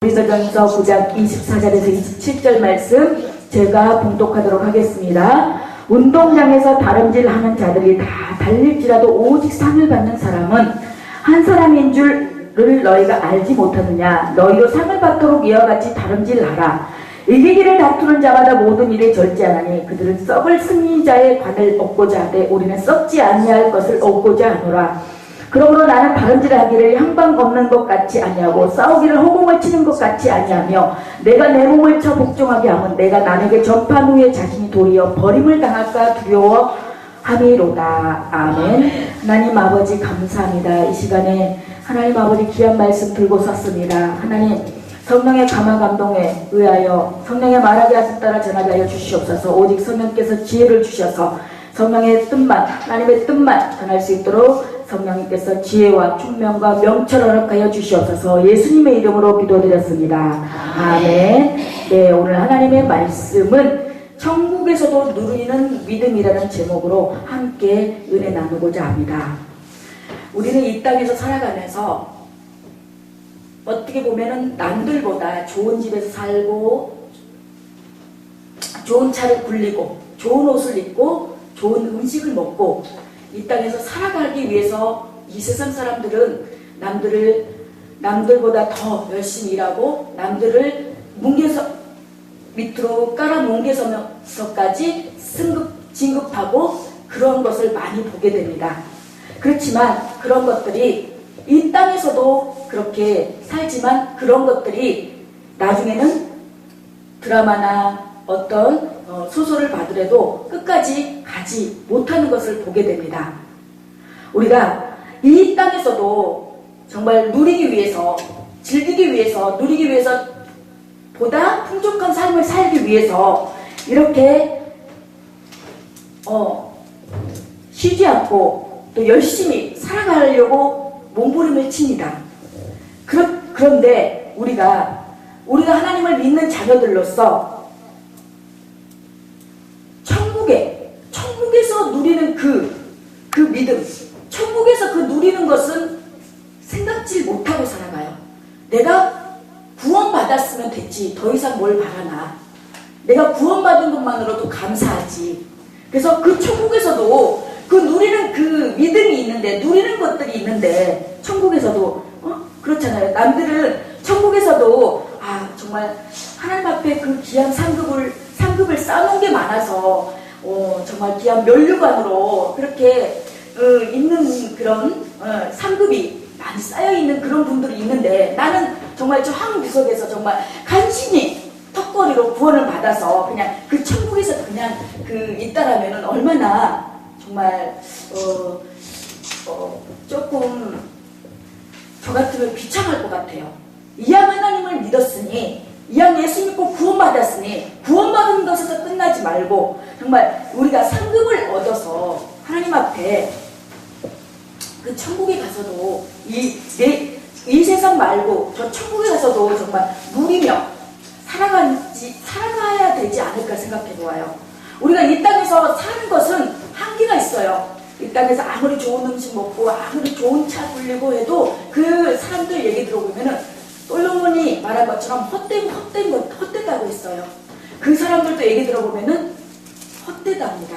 에베소전서 9장 24절에서 27절 말씀 제가 봉독하도록 하겠습니다. 운동장에서 다름질하는 자들이 다 달릴지라도 오직 상을 받는 사람은 한 사람인 줄을 너희가 알지 못하느냐. 너희도 상을 받도록 이와 같이 다름질하라. 이기기를 다투는 자마다 모든 일에 절제하나니 그들은 썩을 승리자의 관을 얻고자 하되 우리는 썩지 아니할 것을 얻고자 하노라. 그러므로 나는 다름질하기를 향방 없는 것 같이 아니하고 싸우기를 허공을 치는 것 같이 아니하며 내가 내 몸을 쳐 복종하게 하면 내가 남에게 전판 후에 자신이 도리어 버림을 당할까 두려워함이로다. 아멘. 하나님 아버지 감사합니다. 이 시간에 하나님 아버지 귀한 말씀 들고 섰습니다. 하나님 성령의 감화 감동에 의하여 성령의 말하게 하신 따라 전하게 하여 주시옵소서. 오직 성령께서 지혜를 주셔서 성령의 뜻만, 하나님의 뜻만 전할 수 있도록 성령님께서 지혜와 총명과 명철을 허락하여 주시옵소서. 예수님의 이름으로 기도드렸습니다. 아멘. 네, 오늘 하나님의 말씀은 천국에서도 누리는 믿음이라는 제목으로 함께 은혜 나누고자 합니다. 우리는 이 땅에서 살아가면서 어떻게 보면은 남들보다 좋은 집에서 살고 좋은 차를 굴리고 좋은 옷을 입고 좋은 음식을 먹고 이 땅에서 살아가기 위해서 이 세상 사람들은 남들보다 더 열심히 일하고 남들을 밑으로 깔아 뭉개서까지 진급하고 그런 것을 많이 보게 됩니다. 그렇지만 그런 것들이 이 땅에서도 그렇게 살지만 그런 것들이 나중에는 드라마나 어떤 소설을 봐더라도 끝까지 가지 못하는 것을 보게 됩니다. 우리가 이 땅에서도 정말 누리기 위해서, 즐기기 위해서, 누리기 위해서 보다 풍족한 삶을 살기 위해서 이렇게 쉬지 않고 또 열심히 살아가려고 몸부림을 칩니다. 그런데 우리가 하나님을 믿는 자녀들로서 천국에서 누리는 그 믿음, 천국에서 그 누리는 것은 생각지 못하고 살아가요. 내가 구원받았으면 됐지, 더 이상 뭘 바라나. 내가 구원받은 것만으로도 감사하지. 그래서 그 천국에서도 그 누리는 그 믿음이 있는데, 누리는 것들이 있는데, 천국에서도 그렇잖아요. 남들은 천국에서도 정말 하나님 앞에 그 귀한 상급을 쌓아놓은 게 많아서 정말 귀한 면류관으로 그렇게 있는 그런 상급이 많이 쌓여있는 그런 분들이 있는데, 나는 정말 저 황구석에서 정말 간신히 턱걸이로 구원을 받아서 그냥 그 천국에서 그냥 있다라면은 얼마나 정말 조금 저 같으면 비참할 것 같아요. 이왕 하나님을 믿었으니, 이왕 예수 믿고 구원받았으니 구원받은 것에서 끝나지 말고 정말 우리가 상급을 얻어서 하나님 앞에 그 천국에 가서도 이 세상 말고 저 천국에 가서도 정말 누리며 살아가야 되지 않을까 생각해 보아요. 우리가 이 땅에서 사는 것은 한계가 있어요. 이 땅에서 아무리 좋은 음식 먹고 아무리 좋은 차 굴리고 해도 그 사람들 얘기 들어보면은 솔로몬이 말한 것처럼 헛되다고 했어요. 그 사람들도 얘기 들어보면은 헛되답니다.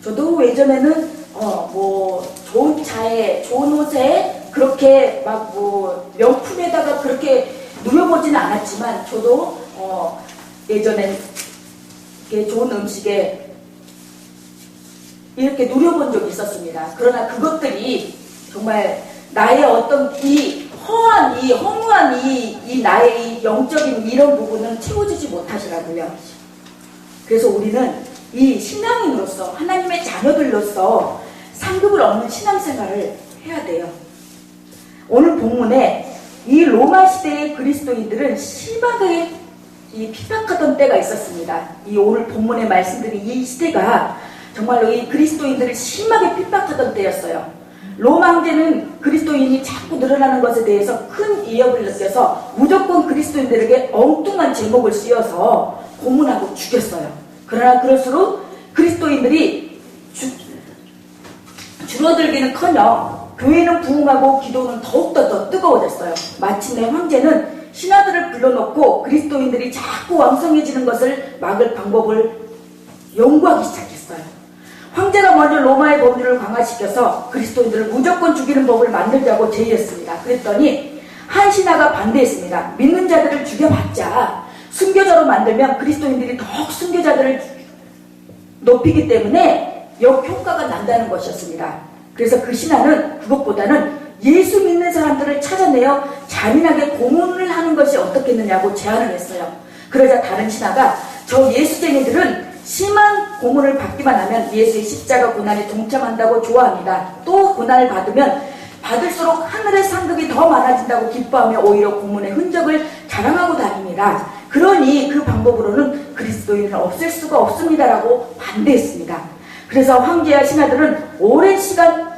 저도 예전에는 좋은 차에 좋은 옷에 그렇게 막 명품에다가 그렇게 누려보지는 않았지만 저도 예전엔 좋은 음식에 이렇게 누려본 적이 있었습니다. 그러나 그것들이 정말 나의 어떤 허무한 나의 영적인 이런 부분은 채워주지 못하시라고요. 그래서 우리는 이 신앙인으로서, 하나님의 자녀들로서 상급을 얻는 신앙생활을 해야 돼요. 오늘 본문에 이 로마 시대의 그리스도인들은 심하게 핍박하던 때가 있었습니다. 이 오늘 본문에 말씀드린 이 시대가 정말로 이 그리스도인들을 심하게 핍박하던 때였어요. 로마 황제는 그리스도인이 자꾸 늘어나는 것에 대해서 큰 위협을 느껴서 무조건 그리스도인들에게 엉뚱한 제목을 씌워서 고문하고 죽였어요. 그러나 그럴수록 그리스도인들이 줄어들기는커녕 교회는 부흥하고 기도는 더욱더 더 뜨거워졌어요. 마침내 황제는 신하들을 불러놓고 그리스도인들이 자꾸 왕성해지는 것을 막을 방법을 연구하기 시작했어요. 황제가 먼저 로마의 법률을 강화시켜서 그리스도인들을 무조건 죽이는 법을 만들자고 제의했습니다. 그랬더니 한 신하가 반대했습니다. 믿는 자들을 죽여봤자 순교자로 만들면 그리스도인들이 더욱 순교자들을 높이기 때문에 역효과가 난다는 것이었습니다. 그래서 그 신하는 그것보다는 예수 믿는 사람들을 찾아내어 잔인하게 고문을 하는 것이 어떻겠느냐고 제안을 했어요. 그러자 다른 신하가 저 예수쟁이들은 심한 고문을 받기만 하면 예수의 십자가 고난에 동참한다고 좋아합니다. 또 고난을 받으면 받을수록 하늘의 상급이 더 많아진다고 기뻐하며 오히려 고문의 흔적을 자랑하고 다닙니다. 그러니 그 방법으로는 그리스도인을 없앨 수가 없습니다라고 반대했습니다. 그래서 황제와 신하들은 오랜 시간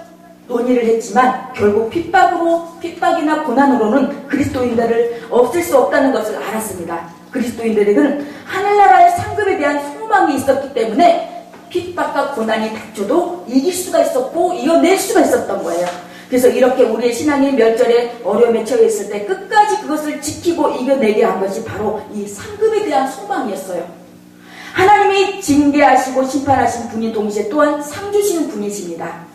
논의를 했지만 결국 핍박이나 고난으로는 그리스도인들을 없앨 수 없다는 것을 알았습니다. 그리스도인들에게는 하늘나라의 상급에 대한 소망이 있었기 때문에 핍박과 고난이 닥쳐도 이길 수가 있었고 이겨낼 수가 있었던 거예요. 그래서 이렇게 우리의 신앙이 멸절의 어려움에 처해 있을 때 끝까지 그것을 지키고 이겨내게 한 것이 바로 이 상급에 대한 소망이었어요. 하나님이 징계하시고 심판하신 분이 동시에 또한 상 주시는 분이십니다.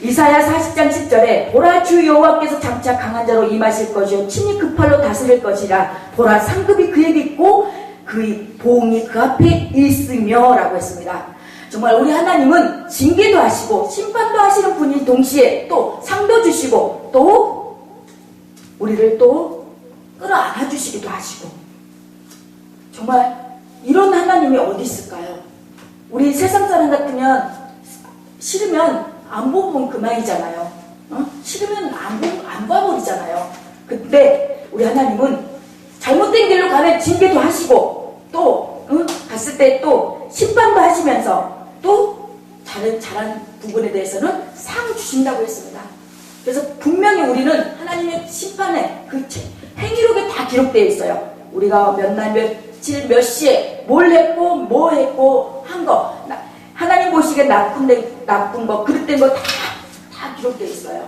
이사야 40장 10절에 보라 주 여호와께서 장차 강한 자로 임하실 것이요 친히 그 팔로 다스릴 것이라 보라 상급이 그에게 있고 그의 보응이 그 앞에 있으며 라고 했습니다. 정말 우리 하나님은 징계도 하시고 심판도 하시는 분이 동시에 또 상도 주시고 또 우리를 또 끌어안아 주시기도 하시고 정말 이런 하나님이 어디 있을까요? 우리 세상 사람 같으면 싫으면 안 보면 그만이잖아요. 싫으면 안 봐버리잖아요. 근데 우리 하나님은 잘못된 길로 가면 징계도 하시고 또 갔을 때 또 심판도 하시면서 또 잘한 부분에 대해서는 상 주신다고 했습니다. 그래서 분명히 우리는 하나님의 심판에 그 행위록에 다 기록되어 있어요. 우리가 몇 날 며칠 몇 시에 뭘 했고 뭐 했고 한 거 하나님 보시기에 나쁜 거 그릇된 거 다 기록되어 있어요.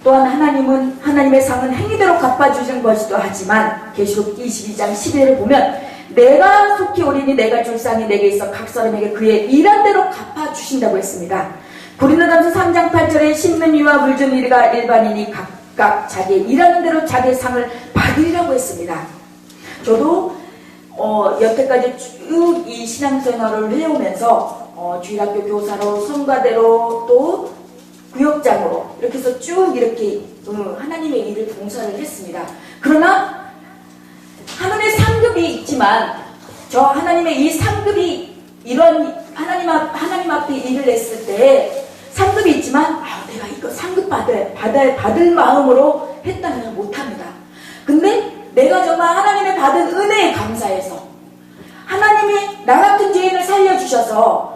또한 하나님은 하나님의 상은 행위대로 갚아주신 것이기도 하지만 계시록 22장 11절을 보면 내가 속히 오리니 내가 줄 상이 내게 있어 각 사람에게 그의 일한 대로 갚아주신다고 했습니다. 고린도전서 3장 8절에 심는 이와 물 주는 이가 일반인이 각각 자기의 일하는 대로 자기의 상을 받으리라고 했습니다. 저도 여태까지 쭉 이 신앙생활을 해오면서 주일학교 교사로 성가대로 또 구역장으로 이렇게 해서 쭉 이렇게 하나님의 일을 봉사를 했습니다. 그러나 하늘의 상급이 있지만 저 하나님의 이 상급이 이런 하나님 앞에 일을 했을 때 상급이 있지만 내가 이거 상급 받을 마음으로 했다면 못합니다. 근데 내가 정말 하나님의 받은 은혜에 감사해서 하나님이 나 같은 죄인을 살려주셔서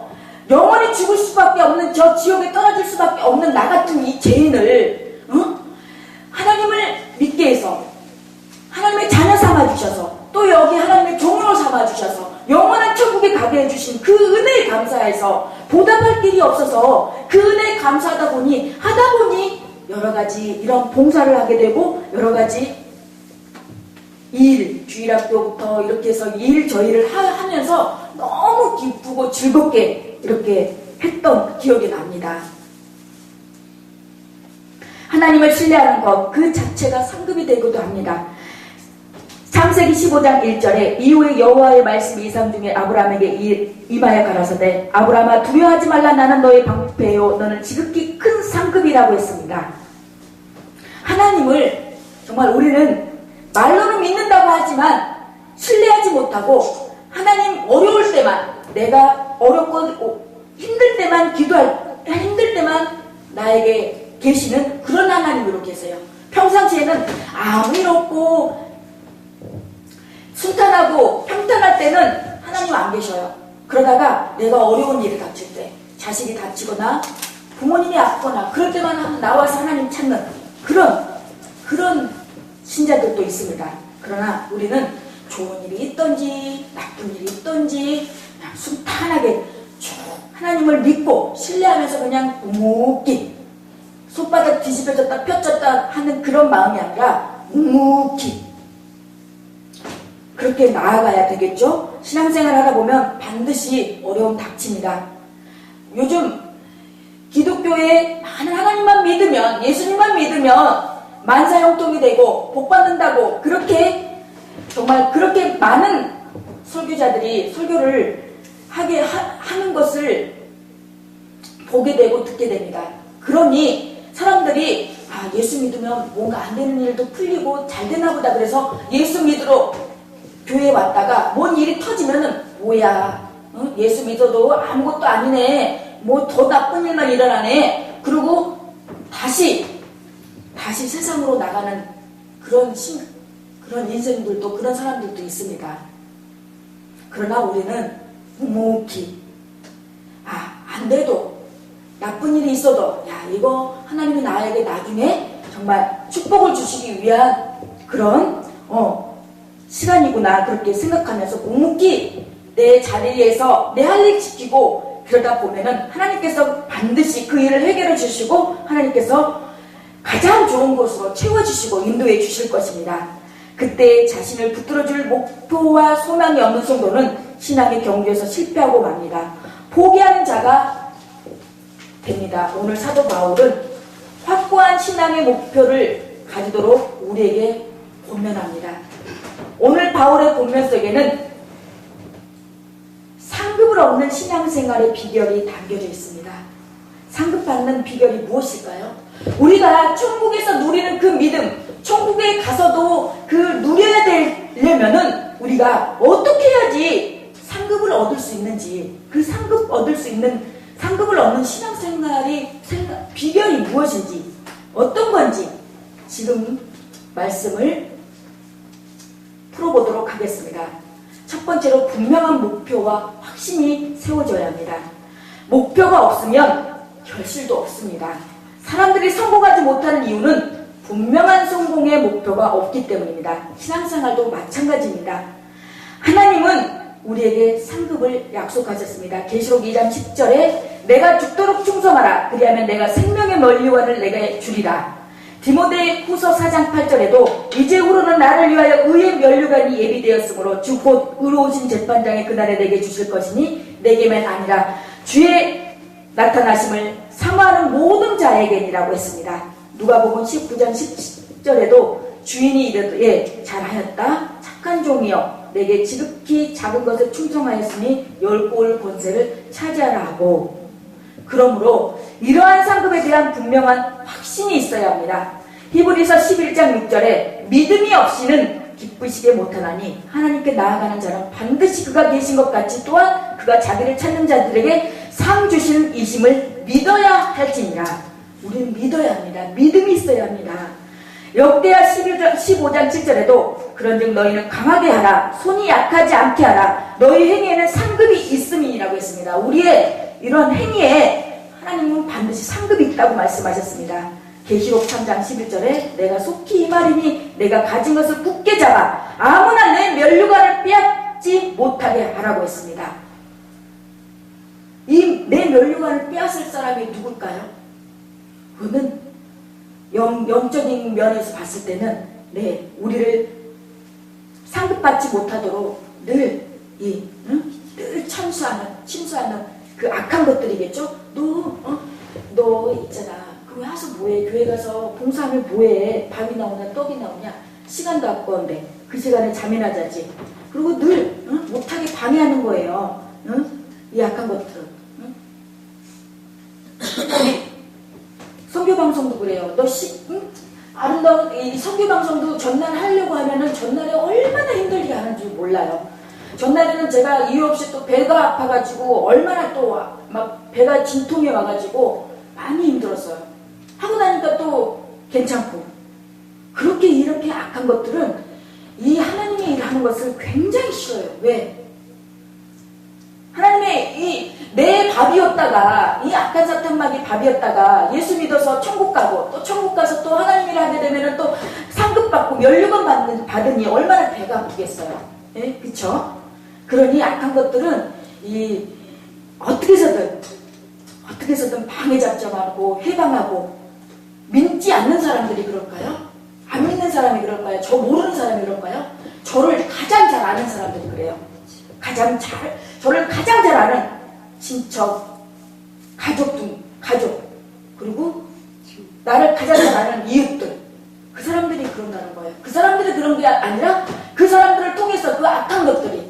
영원히 죽을 수밖에 없는 저 지옥에 떨어질 수밖에 없는 나 같은 이 죄인을 하나님을 믿게 해서 하나님의 자녀 삼아주셔서 또 여기 하나님의 종으로 삼아주셔서 영원한 천국에 가게 해주신 그 은혜에 감사해서 보답할 길이 없어서 그 은혜에 감사하다 보니 여러 가지 이런 봉사를 하게 되고 여러 가지 주일학교부터 이렇게 해서 저일을 하면서 너무 기쁘고 즐겁게 이렇게 했던 기억이 납니다. 하나님을 신뢰하는 것 그 자체가 상급이 되기도 합니다. 창세기 15장 1절에 이후에 여호와의 말씀이 이상 중에 아브라함에게 임하여 가라사대 아브라함아 두려워하지 말라 나는 너의 방패요 너는 지극히 큰 상급이라고 했습니다. 하나님을 정말 우리는 말로는 믿는다고 하지만 신뢰하지 못하고 하나님 어려울 때만 내가 어렵고 힘들 때만 힘들 때만 나에게 계시는 그런 하나님으로 계세요. 평상시에는 아무 일 없고 순탄하고 평탄할 때는 하나님 안 계셔요. 그러다가 내가 어려운 일이 닥칠 때 자식이 다치거나 부모님이 아프거나 그럴 때만 나와서 하나님 찾는 그런 신자들도 있습니다. 그러나 우리는 좋은 일이 있던지 나쁜 일이 있던지 그냥 순탄하게 쭉 하나님을 믿고 신뢰하면서 그냥 묵묵히 손바닥 뒤집어졌다 펴졌다 하는 그런 마음이 아니라 묵묵히 그렇게 나아가야 되겠죠? 신앙생활 하다 보면 반드시 어려움 닥칩니다. 요즘 기독교에 많은 하나님만 믿으면, 예수님만 믿으면 만사형통이 되고 복받는다고 그렇게 정말 그렇게 많은 설교자들이 설교를 하는 것을 보게 되고 듣게 됩니다. 그러니 사람들이 예수 믿으면 뭔가 안 되는 일도 풀리고 잘 되나 보다 그래서 예수 믿으러 교회에 왔다가 뭔 일이 터지면은 뭐야, 예수 믿어도 아무것도 아니네, 뭐 더 나쁜 일만 일어나네, 그리고 다시 세상으로 나가는 그런 인생들도, 그런 사람들도 있습니다. 그러나 우리는 묵묵히 안 돼도, 나쁜 일이 있어도 이거 하나님이 나에게 나중에 정말 축복을 주시기 위한 그런 시간이구나, 그렇게 생각하면서 묵묵히 내 자리에서 내 할 일 지키고 그러다 보면은 하나님께서 반드시 그 일을 해결해 주시고 하나님께서 가장 좋은 곳으로 채워주시고 인도해 주실 것입니다. 그때 자신을 붙들어줄 목표와 소망이 없는 성도는 신앙의 경주에서 실패하고 맙니다. 포기하는 자가 됩니다. 오늘 사도 바울은 확고한 신앙의 목표를 가지도록 우리에게 권면합니다. 오늘 바울의 권면 속에는 상급을 얻는 신앙생활의 비결이 담겨져 있습니다. 상급받는 비결이 무엇일까요? 우리가 천국에서 누리는 그 믿음, 천국에 가서도 그 누려야 되려면은 우리가 어떻게 해야지 상급을 얻을 수 있는지, 그 상급을 얻는 신앙생활의 비결이 무엇인지, 어떤 건지 지금 말씀을 풀어보도록 하겠습니다. 첫 번째로 분명한 목표와 확신이 세워져야 합니다. 목표가 없으면 결실도 없습니다. 사람들이 성공하지 못하는 이유는 분명한 성공의 목표가 없기 때문입니다. 신앙생활도 마찬가지입니다. 하나님은 우리에게 상급을 약속하셨습니다. 계시록 2장 10절에 내가 죽도록 충성하라. 그리하면 내가 생명의 면류관을 내게 주리라. 디모데 후서 4장 8절에도 이제후로는 나를 위하여 의의 면류관이 예비되었으므로 주 곧 의로우신 재판장의 그날에 내게 주실 것이니 내게만 아니라 주의 나타나심을 사모하는 모든 자에게니라고 했습니다. 누가복음 19장 10절에도 주인이 이르되 잘하였다 착한 종이여 내게 지극히 작은 것에 충성하였으니 열골 권세를 차지하라 하고, 그러므로 이러한 상급에 대한 분명한 확신이 있어야 합니다. 히브리서 11장 6절에 믿음이 없이는 기쁘시게 못하나니 하나님께 나아가는 자는 반드시 그가 계신 것 같이 또한 그가 자기를 찾는 자들에게 상 주시는 이심을 믿어야 할지니라. 우리는 믿어야 합니다. 믿음이 있어야 합니다. 역대하 15장 7절에도 그런즉 너희는 강하게 하라 손이 약하지 않게 하라 너희 행위에는 상급이 있음이라고 했습니다. 우리의 이런 행위에 하나님은 반드시 상급이 있다고 말씀하셨습니다. 계시록 3장 11절에 내가 속히 이 말이니 내가 가진 것을 굳게 잡아 아무나 내 면류관을 빼앗지 못하게 하라고 했습니다. 이 내 면류관을 빼앗을 사람이 누굴까요? 그는 영적인 면에서 봤을 때는 우리를 상급받지 못하도록 늘 침수하는 그 악한 것들이겠죠? 너 있잖아. 그 와서 뭐해? 교회 가서 봉사하면 뭐해? 밥이 나오냐 떡이 나오냐? 시간도 아까운데 그 시간에 잠이나 자지. 그리고 늘 못하게 방해하는 거예요. 이 악한 것들은. 선교방송도 그래요. 아름다운 이 선교방송도 전날 하려고 하면은 전날에 얼마나 힘들게 하는 줄 몰라요. 전날에는 제가 이유 없이 또 배가 아파가지고 얼마나 또 막 배가 진통이 와가지고 많이 힘들었어요. 하고 나니까 또 괜찮고. 그렇게 이렇게 악한 것들은 이 하나님의 일을 하는 것을 굉장히 싫어요. 왜? 하나님의 내 밥이었다가 이 악한 사탄막이 밥이었다가 예수 믿어서 천국 가고 또 천국 가서 또 하나님 일을 하게 되면은 또 상급 받고 면류관 받으니 얼마나 배가 아프겠어요. 예? 그쵸? 그러니 악한 것들은 어떻게 해서든 방해 작정하고 해방하고 믿지 않는 사람들이 그럴까요? 안 믿는 사람이 그럴까요? 저 모르는 사람이 그럴까요? 저를 가장 잘 아는 사람들이 그래요. 저를 가장 잘 아는 친척, 가족, 그리고 나를 가장 잘 아는 이웃들, 그 사람들이 그런다는 거예요. 그 사람들이 그런 게 아니라 그 사람들을 통해서 그 악한 것들이,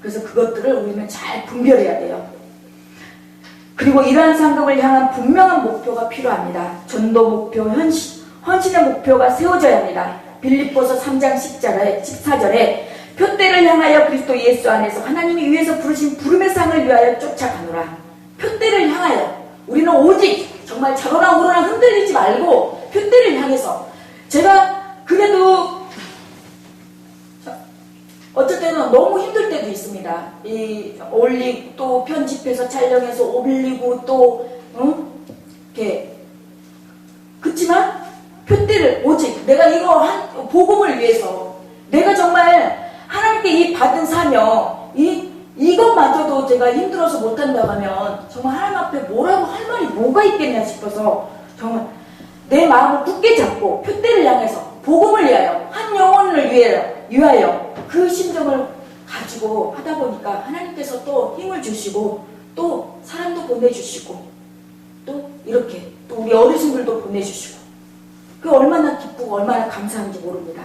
그래서 그것들을 우리는 잘 분별해야 돼요. 그리고 이러한 상급을 향한 분명한 목표가 필요합니다. 전도 목표, 헌신의 목표가 세워져야 합니다. 빌립보서 3장 14절에 표대를 향하여 그리스도 예수 안에서 하나님이 위에서 부르신 부름의 상을 위하여 쫓아가노라. 표대를 향하여, 우리는 오직 정말 좌로나 우로나 흔들리지 말고 표대를 향해서, 제가 그래도 어쩔 때는 너무 힘들 때도 있습니다. 올리고 또 편집해서 촬영해서 올리고 또 이렇게, 그렇지만 표대를 오직 내가 이거 복음을 위해서, 내가 정말 하나님께 이 받은 사명, 이것마저도 제가 힘들어서 못한다고 하면 정말 하나님 앞에 뭐라고 할 말이 뭐가 있겠냐 싶어서 정말 내 마음을 굳게 잡고 표대를 향해서 복음을 위하여, 한 영혼을 위하여 그 심정을 가지고 하다 보니까 하나님께서 또 힘을 주시고 또 사람도 보내주시고 또 이렇게 또 우리 어르신들도 보내주시고, 그 얼마나 기쁘고 얼마나 감사한지 모릅니다.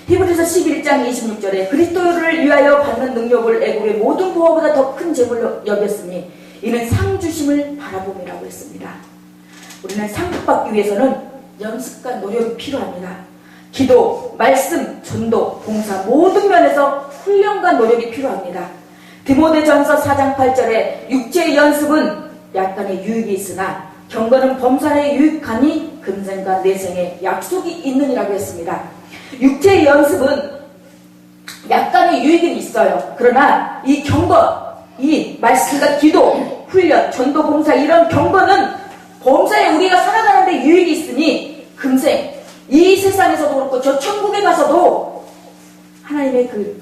히브리서 11장 26절에 그리스도를 위하여 받는 능력을 애국의 모든 보화보다 더 큰 재물로 여겼으니 이는 상 주심을 바라봄이라고 했습니다. 우리는 상급 받기 위해서는 연습과 노력이 필요합니다. 기도, 말씀, 전도, 봉사 모든 면에서 훈련과 노력이 필요합니다. 디모데전서 4장 8절에 육체의 연습은 약간의 유익이 있으나 경건은 범사에 유익하니 금생과 내생에 약속이 있느니라고 했습니다. 육체의 연습은 약간의 유익은 있어요. 그러나 이 경건, 이 말씀과 기도, 훈련, 전도, 봉사, 이런 경건은 범사에 우리가 살아가는데 유익이 있으니 금생, 이 세상에서도 그렇고 저 천국에 가서도 하나님의 그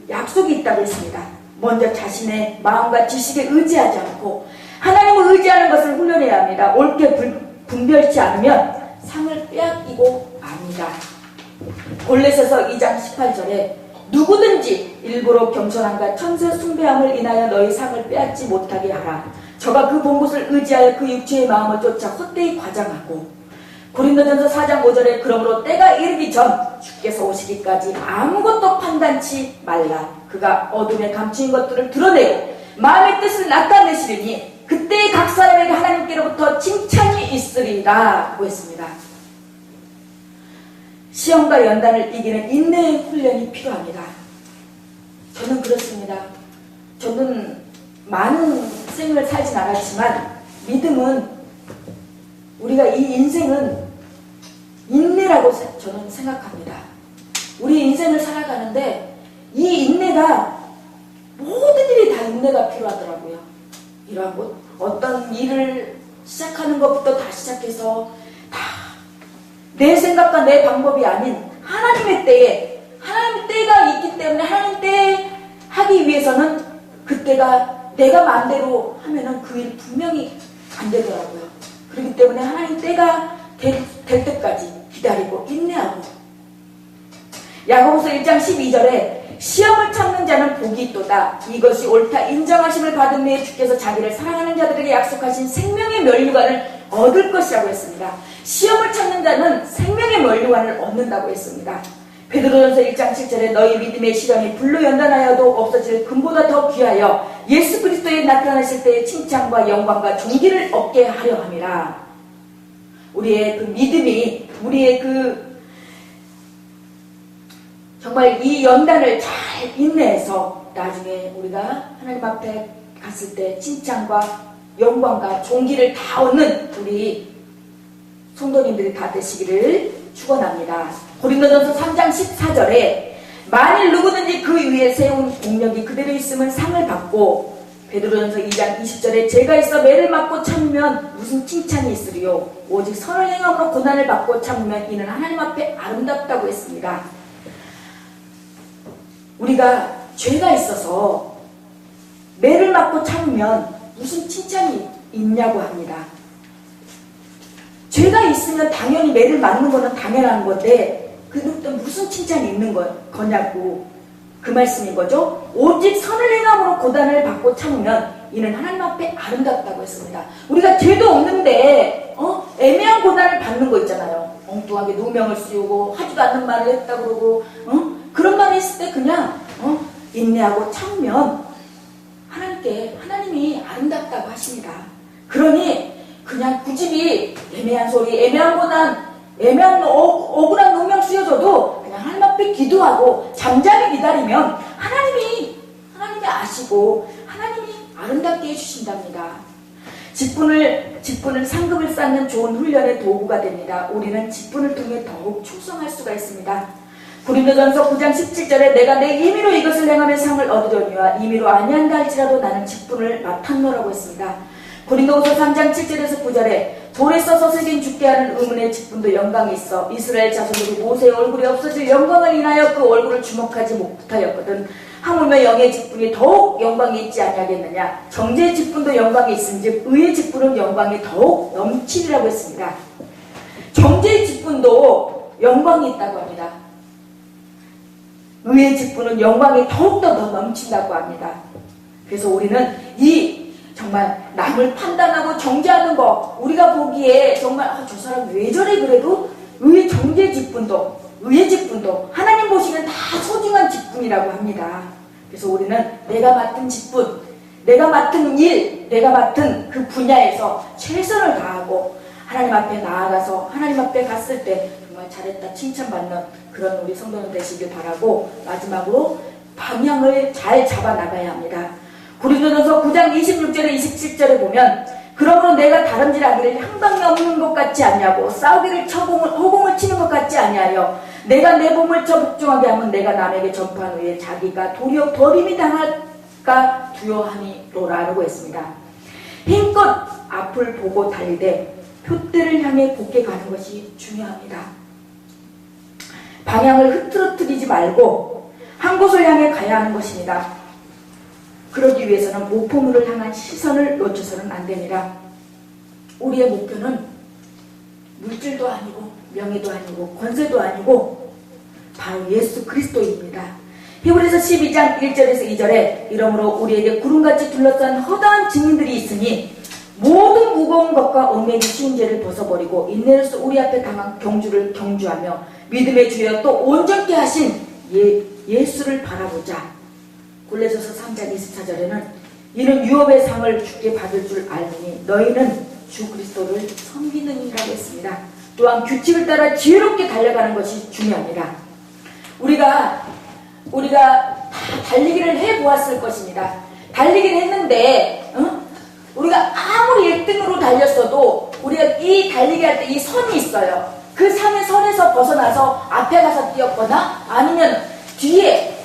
약속이 있다고 했습니다. 먼저 자신의 마음과 지식에 의지하지 않고 하나님을 의지하는 것을 훈련해야 합니다. 옳게 분별치 않으면 상을 빼앗기고 맙니다. 골로새서 2장 18절에 누구든지 일부러 겸손함과 천세 숭배함을 인하여 너희 상을 빼앗지 못하게 하라. 저가 그 본 것을 의지하여 그 육체의 마음을 쫓아 헛되이 과장하고, 고린도전서 4장 5절에 그러므로 때가 이르기 전 주께서 오시기까지 아무것도 판단치 말라. 그가 어둠에 감추인 것들을 드러내고 마음의 뜻을 나타내시리니 그때 각 사람에게 하나님께로부터 칭찬이 있으리라 고 했습니다. 시험과 연단을 이기는 인내의 훈련이 필요합니다. 저는 그렇습니다. 저는 많은 생을 살진 않았지만 믿음은, 우리가 이 인생은 인내라고 저는 생각합니다. 우리 인생을 살아가는데 이 인내가, 모든 일이 다 인내가 필요하더라고요. 이러한 어떤 일을 시작하는 것부터 다 시작해서 다 내 생각과 내 방법이 아닌 하나님의 때에, 하나님의 때가 있기 때문에 하나님 때에 하기 위해서는 그때가 내가 마음대로 하면은 그 일 분명히 안 되더라고요. 그렇기 때문에 하나님 때가 될 때까지 기다리고 인내하고, 야고보서 1장 12절에 시험을 참는 자는 복이 있도다. 이것이 옳다 인정하심을 받은 후에 주께서 자기를 사랑하는 자들에게 약속하신 생명의 면류관을 얻을 것이라고 했습니다. 시험을 참는 자는 생명의 면류관을 얻는다고 했습니다. 베드로전서 1장 7절에 너희 믿음의 시련이 불로 연단하여도 없어질 금보다 더 귀하여 예수 그리스도에 나타나실 때의 칭찬과 영광과 존귀를 얻게 하려 함이라. 우리의 그 믿음이, 우리의 정말 이 연단을 잘 인내해서 나중에 우리가 하나님 앞에 갔을 때 칭찬과 영광과 존귀를 다 얻는 우리 성도님들이 다 되시기를 축원합니다. 고린도전서 3장 14절에 만일 누구든지 그 위에 세운 공력이 그대로 있으면 상을 받고, 베드로전서 2장 20절에 죄가 있어 매를 맞고 참으면 무슨 칭찬이 있으리요. 오직 선을 행함으로 고난을 받고 참으면 이는 하나님 앞에 아름답다고 했습니다. 우리가 죄가 있어서 매를 맞고 참으면 무슨 칭찬이 있냐고 합니다. 죄 죄가 있으면 당연히 매를 맞는 거는 당연한 건데 그것도 무슨 칭찬이 있는 거냐고 그 말씀인 거죠. 오직 선을 행함으로 고난을 받고 참으면 이는 하나님 앞에 아름답다고 했습니다. 우리가 죄도 없는데 애매한 고난을 받는 거 있잖아요. 엉뚱하게 누명을 씌우고 하지도 않는 말을 했다 그러고 그런 말이 있을 때 그냥 인내하고 참으면 하나님이 아름답다고 하십니다. 그러니 그냥 굳이 애매한 소리, 애매한 고난, 애매한 억울한 누명 씌워줘도 그냥 하나님 앞에 기도하고 잠잠히 기다리면 하나님이 아시고 하나님이 아름답게 해주신답니다. 직분을 상급을 쌓는 좋은 훈련의 도구가 됩니다. 우리는 직분을 통해 더욱 충성할 수가 있습니다. 고린도전서 9장 17절에 내가 내 임의로 이것을 행하며 상을 얻으려니와 임의로 아니한다 할지라도 나는 직분을 맡았노라고 했습니다. 고린도후서 3장 7절에서 9절에 돌에 써서 새긴 죽게 하는 의문의 직분도 영광이 있어 이스라엘 자손들이 모세의 얼굴이 없어질 영광을 인하여 그 얼굴을 주목하지 못하였거든 하물며 영의 직분이 더욱 영광이 있지 아니하겠느냐. 정죄의 직분도 영광이 있은즉 의의 직분은 영광이 더욱 넘치리라고 했습니다. 정죄의 직분도 영광이 있다고 합니다. 의의 직분은 영광이 더욱더 더 넘친다고 합니다. 그래서 우리는 정말 남을 판단하고 정죄하는 거 우리가 보기에 정말 저 사람 왜 저래 그래도 의의 정죄 직분도 의의 직분도 하나님 보시기엔 다 소중한 직분이라고 합니다. 그래서 우리는 내가 맡은 직분, 내가 맡은 일, 내가 맡은 그 분야에서 최선을 다하고 하나님 앞에 나아가서 하나님 앞에 갔을 때 정말 잘했다 칭찬받는 그런 우리 성도님 되시길 바라고 마지막으로 방향을 잘 잡아 나가야 합니다. 고린도전서 9장 26절에 27절에 보면 그러므로 내가 다름질하기를 향방이 없는 것 같지 않냐고 싸우기를 허공을 치는 것 같지 아니하여 내가 내 몸을 복종하게 하면 내가 남에게 전파한 후에 자기가 도리어 버림이 당할까 두려워하니로라고 했습니다. 힘껏 앞을 보고 달리되 표대를 향해 곧게 가는 것이 중요합니다. 방향을 흐트러뜨리지 말고 한 곳을 향해 가야 하는 것입니다. 그러기 위해서는 목표물을 향한 시선을 놓쳐서는 안 됩니다. 우리의 목표는 물질도 아니고 명예도 아니고 권세도 아니고 바로 예수 그리스도입니다. 히브리서 12장 1절에서 2절에 이러므로 우리에게 구름같이 둘러싼 허다한 증인들이 있으니 모든 무거운 것과 얽매기 쉬운 죄를 벗어버리고 인내로서 우리 앞에 당한 경주를 경주하며 믿음의 주여 또 온전케 하신 예수를 바라보자. 골로새서 3장 24절에는 이는 유업의 상을 주께 받을 줄 알니 너희는 주 그리스도를 섬기느니라고 했습니다. 또한 규칙을 따라 지혜롭게 달려가는 것이 중요합니다. 우리가 다 달리기를 해보았을 것입니다. 달리기를 했는데 우리가 아무리 1등으로 달렸어도 우리가 이 달리기 할 때 이 선이 있어요. 그 선에서 벗어나서 앞에 가서 뛰었거나 아니면 뒤에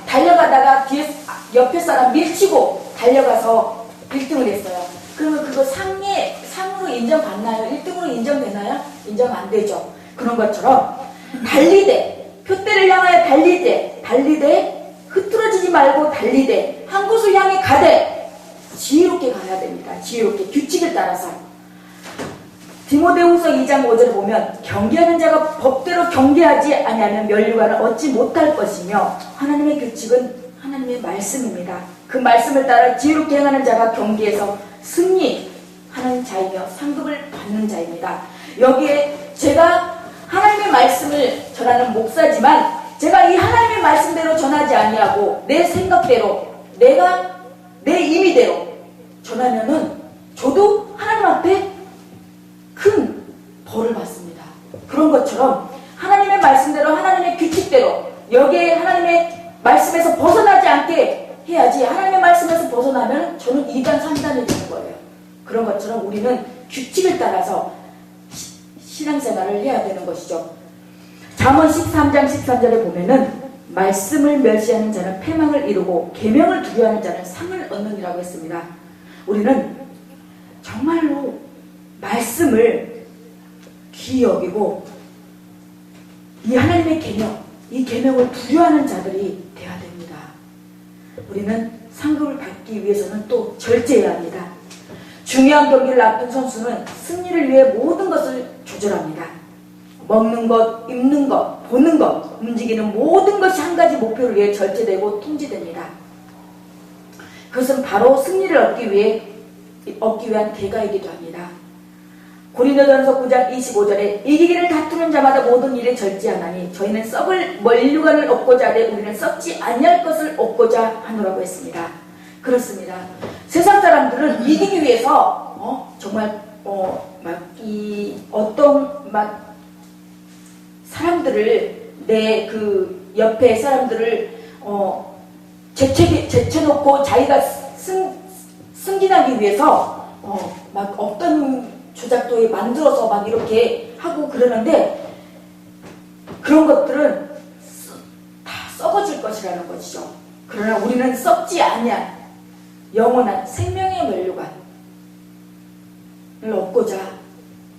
달려가다가 뒤에 옆에 사람 밀치고 달려가서 1등을 했어요. 그러면 그거 상으로 인정받나요? 1등으로 인정되나요? 인정 안 되죠. 그런 것처럼 달리되 표대를 향하여 달리되 흐트러지지 말고 달리되 한 곳을 향해 가되 지혜롭게 가야 됩니다. 지혜롭게 규칙을 따라서. 디모데후서 2장 5절을 보면 경계하는 자가 법대로 경계하지 아니하면 면류관을 얻지 못할 것이며 하나님의 규칙은 하나님의 말씀입니다. 그 말씀을 따라 지혜롭게 행하는 자가 경계에서 승리하는 자이며 상급을 받는 자입니다. 여기에 제가 하나님의 말씀을 전하는 목사지만 제가 이 하나님의 말씀대로 전하지 아니하고 내 생각대로 내가 내 임의대로 전하면은 저도 하나님 앞에 큰 벌을 받습니다. 그런 것처럼 하나님의 말씀대로 하나님의 규칙대로 여기에 하나님의 말씀에서 벗어나지 않게 해야지 하나님의 말씀에서 벗어나면 저는 2단 3단이 되는 거예요. 그런 것처럼 우리는 규칙을 따라서 신앙생활을 해야 되는 것이죠. 잠언 13장 13절에 보면은 말씀을 멸시하는 자는 패망을 이루고 계명을 두려워하는 자는 상을 얻느니라고 했습니다. 우리는 정말로 말씀을 귀히 여기고 이 하나님의 계명, 이 계명을 두려워하는 자들이 되어야 됩니다. 우리는 상급을 받기 위해서는 또 절제해야 합니다. 주 중요한 경기를 앞둔 선수는 승리를 위해 모든 것을 조절합니다. 먹는 것, 입는 것, 보는 것, 움직이는 모든 것이 한 가지 목표를 위해 절제되고 통제됩니다. 그것은 바로 승리를 얻기 위한 대가이기도 합니다. 고린도전서 9장 25절에 이기기를 다투는 자마다 모든 일에 절제하나니 저희는 썩을 면류관을 얻고자 하되 우리는 썩지 아니할 것을 얻고자 하노라고 했습니다. 그렇습니다. 세상 사람들은 이기기 위해서 정말 사람들을 내 그 옆에 사람들을 제쳐놓고 자기가 승진하기 위해서 막 어떤 조작도에 만들어서 막 이렇게 하고 그러는데 그런 것들은 다 썩어질 것이라는 것이죠. 그러나 우리는 썩지 아니한 영원한 생명의 면류관을 얻고자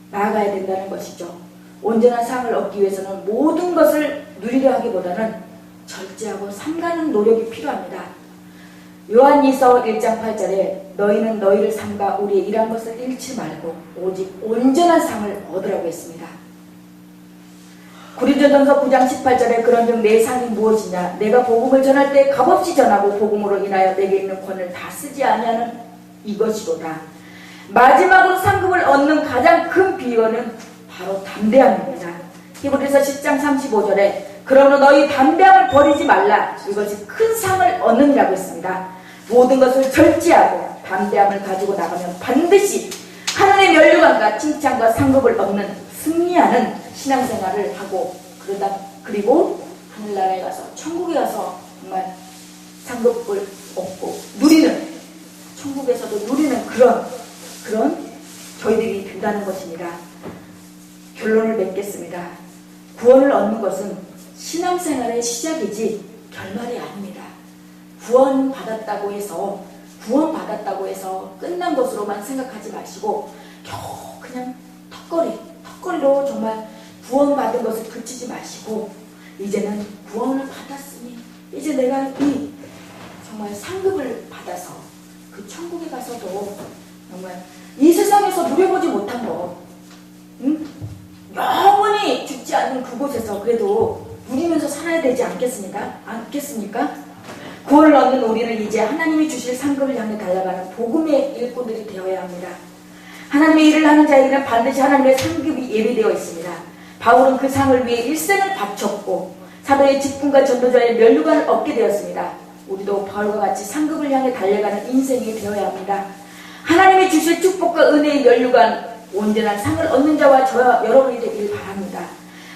나아가야 된다는 것이죠. 온전한 상을 얻기 위해서는 모든 것을 누리려 하기보다는 절제하고 삼가는 노력이 필요합니다. 요한일서 1장 8절에 너희는 너희를 삼가 우리의 일한 것을 잃지 말고 오직 온전한 상을 얻으라고 했습니다. 고린도전서 9장 18절에 그런즉 내 상이 무엇이냐 내가 복음을 전할 때 값없이 전하고 복음으로 인하여 내게 있는 권을 다 쓰지 아니하는 이것이로다. 마지막으로 상급을 얻는 가장 큰 비결은 바로 담대함입니다. 히브리서 10장 35절에 그러므로 너희 담대함을 버리지 말라. 이것이 큰 상을 얻느니라고 했습니다. 모든 것을 절제하고 담대함을 가지고 나가면 반드시 하나님의 면류관과 칭찬과 상급을 얻는 승리하는 신앙생활을 하고 그리고 하늘나라에 가서 천국에 가서 정말 상급을 얻고 누리는 천국에서도 누리는 그런 저희들이 된다는 것입니다. 결론을 맺겠습니다. 구원을 얻는 것은 신앙생활의 시작이지 결말이 아닙니다. 구원받았다고 해서 끝난 것으로만 생각하지 마시고 겨우 그냥 턱걸이로 정말 구원받은 것을 그치지 마시고 이제는 구원을 받았으니 이제 내가 이 정말 상급을 받아서 그 천국에 가서도 정말 이 세상에서 누려보지 못한 것 영원히 죽지 않는 그곳에서 그래도 누리면서 살아야 되지 않겠습니까? 구원을 얻는 우리는 이제 하나님이 주실 상급을 향해 달려가는 복음의 일꾼들이 되어야 합니다. 하나님의 일을 하는 자에게는 반드시 하나님의 상급이 예비되어 있습니다. 바울은 그 상을 위해 일생을 바쳤고 사도의 직분과 전도자의 면류관을 얻게 되었습니다. 우리도 바울과 같이 상급을 향해 달려가는 인생이 되어야 합니다. 하나님이 주실 축복과 은혜의 면류관 온전한 상을 얻는 자와 저와 여러분이 되길 바랍니다.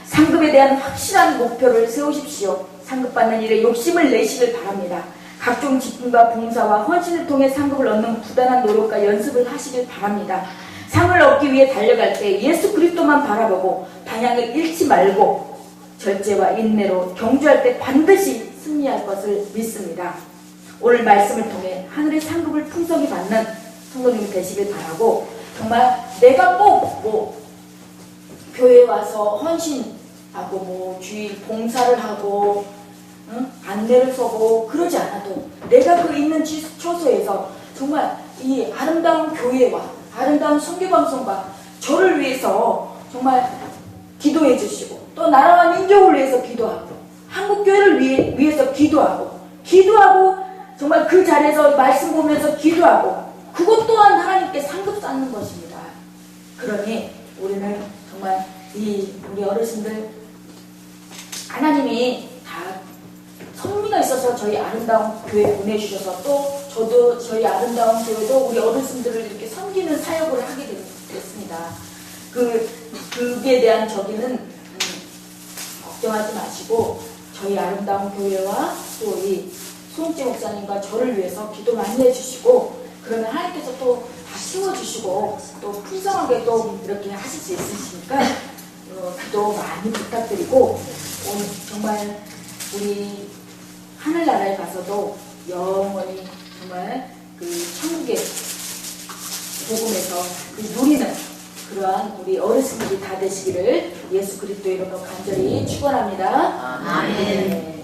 상급에 대한 확실한 목표를 세우십시오. 상급받는 일에 욕심을 내시길 바랍니다. 각종 직분과 봉사와 헌신을 통해 상급을 얻는 부단한 노력과 연습을 하시길 바랍니다. 상을 얻기 위해 달려갈 때 예수 그리스도만 바라보고 방향을 잃지 말고 절제와 인내로 경주할 때 반드시 승리할 것을 믿습니다. 오늘 말씀을 통해 하늘의 상급을 풍성히 받는 성도님이 되시길 바라고 정말 내가 꼭 교회에 와서 헌신하고 주일 봉사를 하고 안내를 서고 그러지 않아도 내가 그 있는 처소에서 정말 이 아름다운 교회와 아름다운 선교방송과 저를 위해서 정말 기도해 주시고 또 나라와 민족을 위해서 기도하고 한국교회를 위해서 기도하고 정말 그 자리에서 말씀 보면서 기도하고 그것 또한 하나님께 상급 쌓는 것입니다. 그러니 우리는 정말 우리 어르신들 하나님이 다 성미가 있어서 저희 아름다운 교회 보내주셔서 또 저도 저희 아름다운 교회도 우리 어르신들을 이렇게 섬기는 사역을 하게 됐습니다. 그에 대한 저기는 걱정하지 마시고 저희 아름다운 교회와 또 이 수홍재 목사님과 저를 위해서 기도 많이 해주시고 그러면 하나님께서 또 다 키워주시고 또 풍성하게 또 이렇게 하실 수 있으시니까 기도 많이 부탁드리고 오늘 정말 우리 하늘나라에 가서도 영원히 정말 그 천국의 복음에서 누리는 그러한 우리 어르신들이 다 되시기를 예수 그리스도의 이름으로 간절히 축원합니다. 아멘.